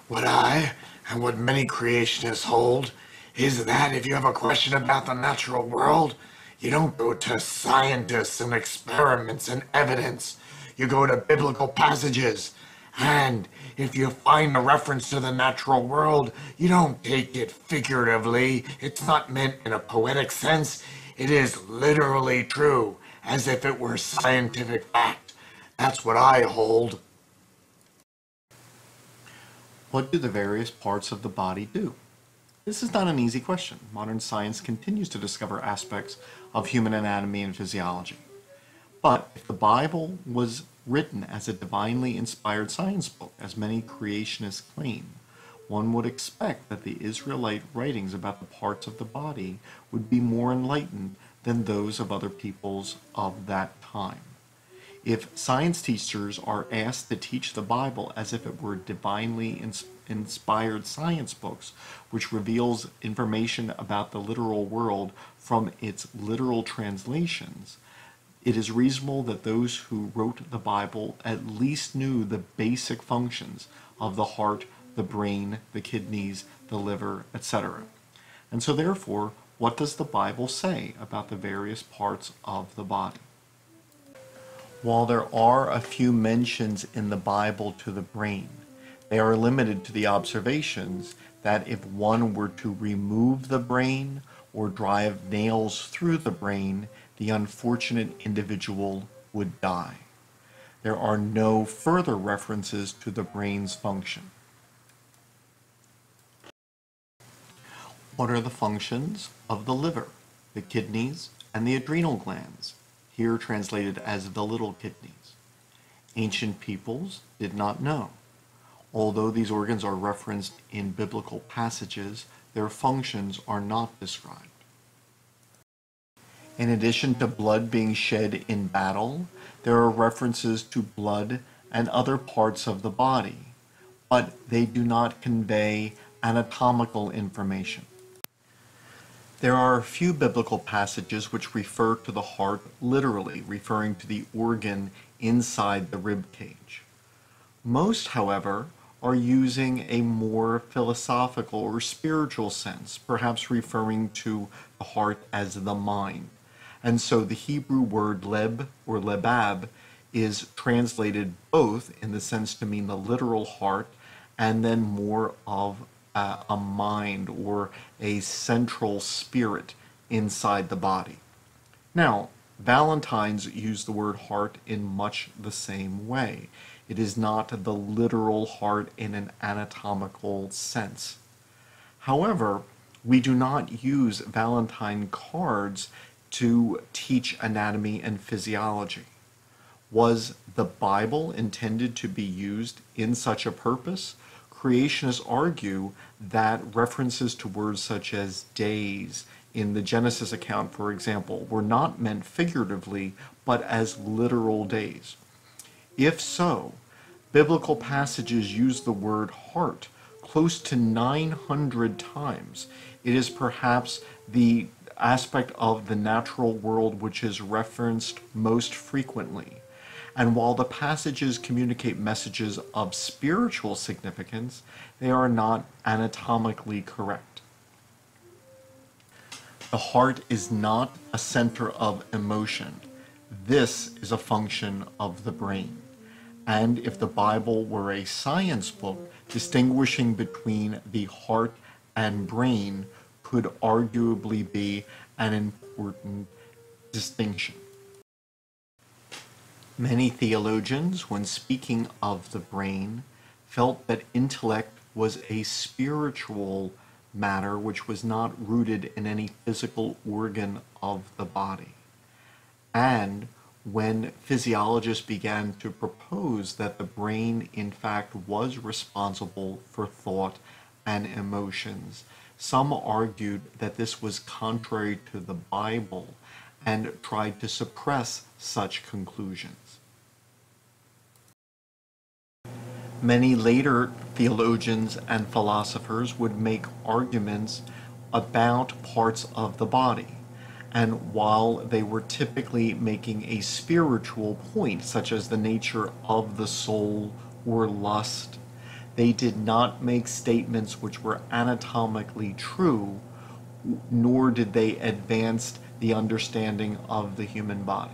What I and what many creationists hold is that if you have a question about the natural world, you don't go to scientists and experiments and evidence. You go to biblical passages. And if you find a reference to the natural world, you don't take it figuratively. It's not meant in a poetic sense. It is literally true, as if it were scientific fact. That's what I hold. What do the various parts of the body do? This is not an easy question. Modern science continues to discover aspects of human anatomy and physiology. But if the Bible was written as a divinely inspired science book, as many creationists claim, one would expect that the Israelite writings about the parts of the body would be more enlightened than those of other peoples of that time. If science teachers are asked to teach the Bible as if it were divinely inspired science books, which reveals information about the literal world from its literal translations, it is reasonable that those who wrote the Bible at least knew the basic functions of the heart, the brain, the kidneys, the liver, etc. And so therefore, what does the Bible say about the various parts of the body? While there are a few mentions in the Bible to the brain, they are limited to the observations that if one were to remove the brain or drive nails through the brain, the unfortunate individual would die. There are no further references to the brain's function. What are the functions of the liver, the kidneys, and the adrenal glands, here translated as the little kidneys? Ancient peoples did not know. Although these organs are referenced in biblical passages, their functions are not described. In addition to blood being shed in battle, there are references to blood and other parts of the body, but they do not convey anatomical information. There are a few biblical passages which refer to the heart literally, referring to the organ inside the rib cage. Most, however, are using a more philosophical or spiritual sense, perhaps referring to the heart as the mind. And so the Hebrew word leb or lebab is translated both in the sense to mean the literal heart and then more of a mind or a central spirit inside the body. Now, Valentines use the word heart in much the same way. It is not the literal heart in an anatomical sense. However, we do not use Valentine cards to teach anatomy and physiology. Was the Bible intended to be used in such a purpose? Creationists argue that references to words such as days in the Genesis account, for example, were not meant figuratively, but as literal days. If so, biblical passages use the word heart close to 900 times. It is perhaps the aspect of the natural world which is referenced most frequently. And while the passages communicate messages of spiritual significance, they are not anatomically correct. The heart is not a center of emotion. This is a function of the brain. And if the Bible were a science book, distinguishing between the heart and brain could arguably be an important distinction. Many theologians, when speaking of the brain, felt that intellect was a spiritual matter which was not rooted in any physical organ of the body. And when physiologists began to propose that the brain in fact was responsible for thought and emotions, some argued that this was contrary to the Bible and tried to suppress such conclusions. Many later theologians and philosophers would make arguments about parts of the body, and while they were typically making a spiritual point, such as the nature of the soul or lust, They did not make statements which were anatomically true, nor did they advance the understanding of the human body.